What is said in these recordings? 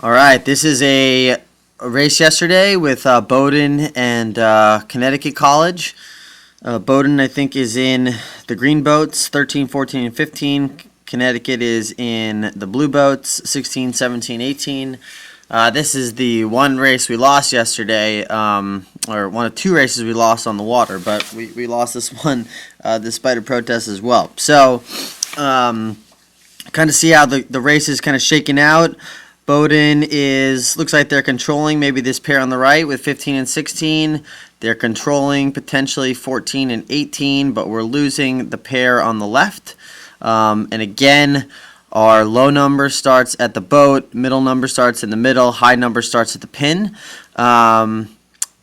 All right, this is a race yesterday with Bowdoin and Connecticut College. Bowdoin, I think, is in the green boats, 13, 14, and 15. Connecticut is in the blue boats, 16, 17, 18. This is the one race we lost yesterday, or one of two races we lost on the water, but we lost this one despite a protest as well. So, kind of see how the race is kind of shaking out. Bowdoin looks like they're controlling maybe this pair on the right with 15 and 16. They're controlling potentially 14 and 18, but we're losing the pair on the left. And again, our low number starts at the boat, middle number starts in the middle, high number starts at the pin.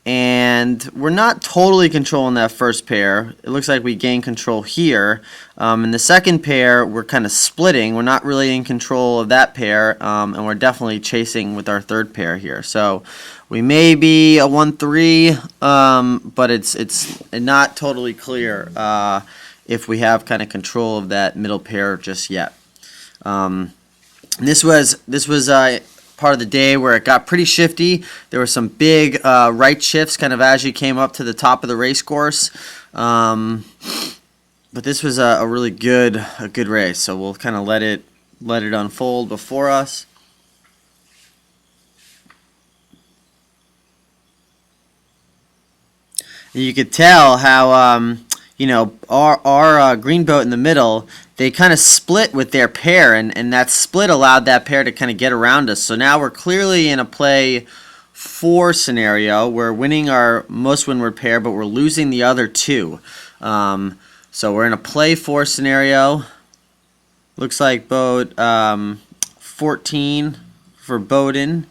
And we're not totally controlling that first pair. It looks like we gain control here. In the second pair, we're kind of splitting. We're not really in control of that pair, and we're definitely chasing with our third pair here. So we may be a 1-3, but it's not totally clear if we have kind of control of that middle pair just yet. This was part of the day where it got pretty shifty. There were some big right shifts kind of as you came up to the top of the race course. But this was a really good race, so we'll kind of let it unfold before us. You could tell how our green boat in the middle, they kind of split with their pair, and that split allowed that pair to kind of get around us. So now we're clearly in a play 4 scenario. We're winning our most windward pair, but we're losing the other two. So we're in a play 4 scenario. Looks like boat 14 for Bowdoin.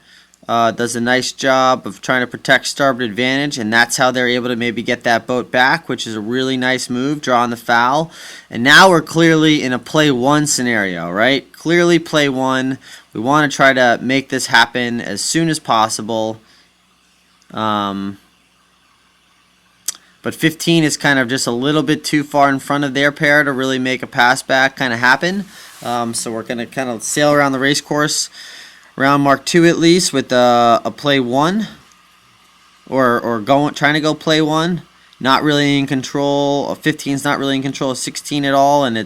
Does a nice job of trying to protect starboard advantage, and that's how they're able to maybe get that boat back, which is a really nice move, drawing the foul. And now we're clearly in a play 1 scenario, right? Clearly play 1. We want to try to make this happen as soon as possible. But 15 is kind of just a little bit too far in front of their pair to really make a pass back kind of happen. So we're going to kind of sail around the race course, around Mark 2 at least, with a play 1, or trying to go play 1. Not really in control. 15 is not really in control of 16 at all, and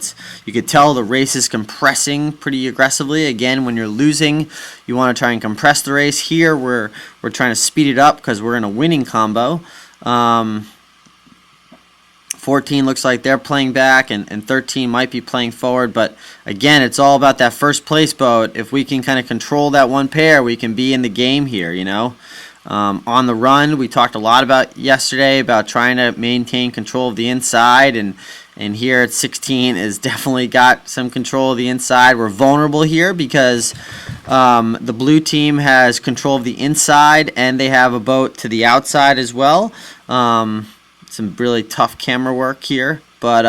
you could tell the race is compressing pretty aggressively. Again, when you're losing, you want to try and compress the race. Here, we're trying to speed it up because we're in a winning combo. 14 looks like they're playing back, and 13 might be playing forward. But again, it's all about that first place boat. If we can kind of control that one pair, we can be in the game here, On the run, we talked a lot about yesterday about trying to maintain control of the inside, and here at 16 is definitely got some control of the inside. We're vulnerable here because the blue team has control of the inside, and they have a boat to the outside as well. Some really tough camera work here, but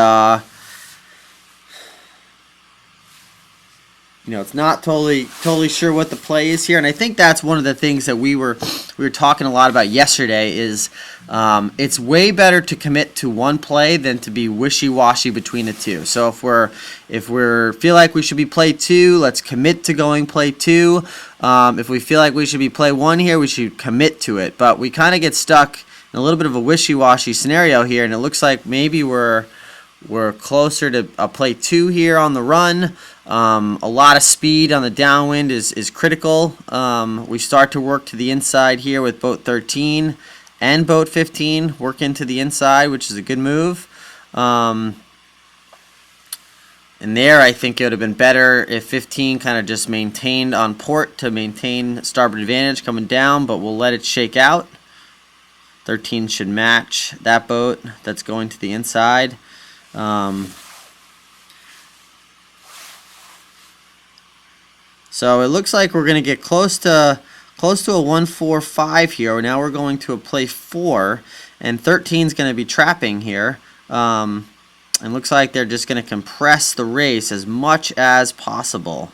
it's not totally sure what the play is here, and I think that's one of the things that we were talking a lot about yesterday. Is it's way better to commit to one play than to be wishy-washy between the two. So if we feel like we should be play 2, let's commit to going play 2. If we feel like we should be play 1 here, we should commit to it. But we kind of get stuck in a little bit of a wishy-washy scenario here, and it looks like maybe we're closer to a play 2 here on the run. A lot of speed on the downwind is critical. We start to work to the inside here with boat 13 and boat 15. Work into the inside, which is a good move. And there, I think it would have been better if 15 kind of just maintained on port to maintain starboard advantage coming down, but we'll let it shake out. 13 should match that boat that's going to the inside. So it looks like we're going to get close to a 1-4-5 here. Now we're going to a play 4, and 13 is going to be trapping here. And looks like they're just going to compress the race as much as possible,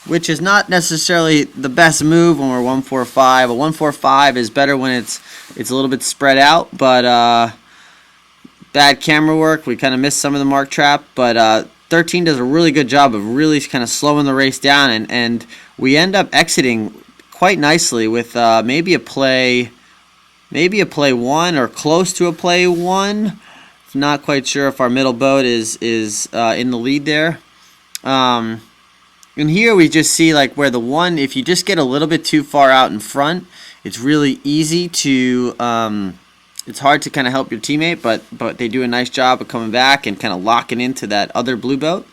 which is not necessarily the best move when we're 1-4-5. A 1-4-5 is better when it's a little bit spread out, but bad camera work. We kind of missed some of the mark trap, but 13 does a really good job of really kind of slowing the race down, and we end up exiting quite nicely with maybe a play one or close to a play one. Not quite sure if our middle boat is in the lead there. And here we just see like where the one, if you just get a little bit too far out in front, it's really easy to it's hard to kind of help your teammate, but they do a nice job of coming back and kind of locking into that other blue boat.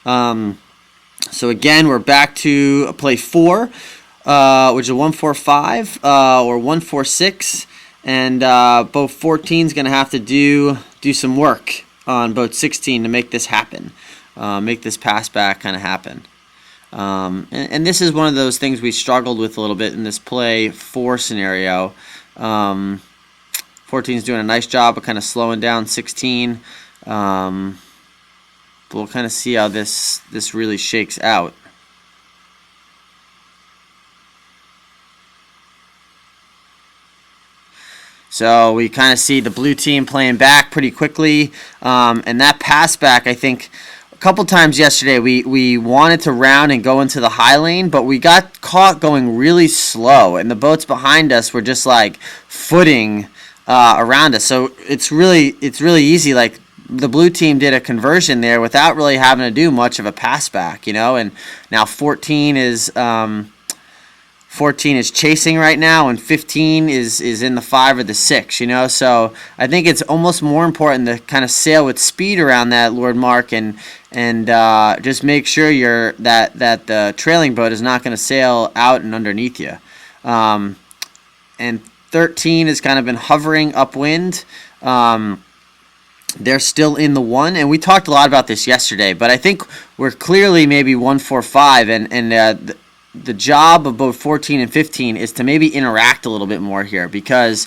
So again, we're back to a play 4, which is a 1-4-5 or 1-4-6, and boat 14 is going to have to do some work on boat 16 to make this happen, make this pass back kind of happen. And this is one of those things we struggled with a little bit in this play 4 scenario. 14 is doing a nice job of kind of slowing down 16. We'll kind of see how this really shakes out. So we kind of see the blue team playing back pretty quickly, and that pass back, I think, a couple times yesterday we wanted to round and go into the high lane, but we got caught going really slow, and the boats behind us were just like footing around us. So it's really easy. Like the blue team did a conversion there without really having to do much of a pass back, and now 14 is chasing right now, and 15 is in the 5 or the 6, So I think it's almost more important to kind of sail with speed around that Lord Mark and just make sure that the trailing boat is not going to sail out and underneath you. And 13 has kind of been hovering upwind. They're still in the 1, and we talked a lot about this yesterday, but I think we're clearly maybe 1-4-5, and the job of both 14 and 15 is to maybe interact a little bit more here, because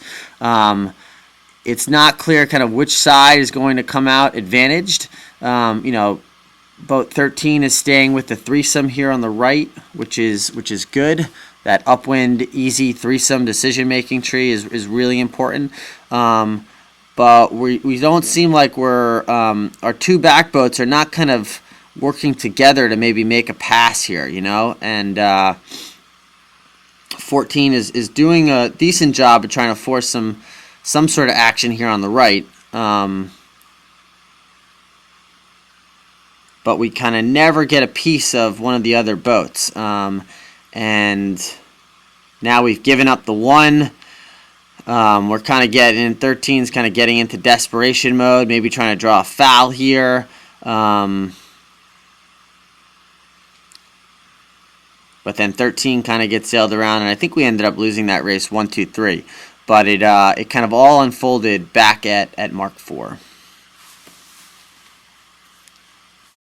it's not clear kind of which side is going to come out advantaged. Boat 13 is staying with the threesome here on the right, which is good. That upwind easy threesome decision-making tree is really important. But we don't seem like our 2 back boats are not kind of working together to maybe make a pass here, and 14 is doing a decent job of trying to force some sort of action here on the right, but we kind of never get a piece of one of the other boats, and now we've given up the 1. We're kind of getting 13's kind of getting into desperation mode, maybe trying to draw a foul here. But then 13 kind of gets sailed around, and I think we ended up losing that race 1-2-3. But it kind of all unfolded back at Mark 4.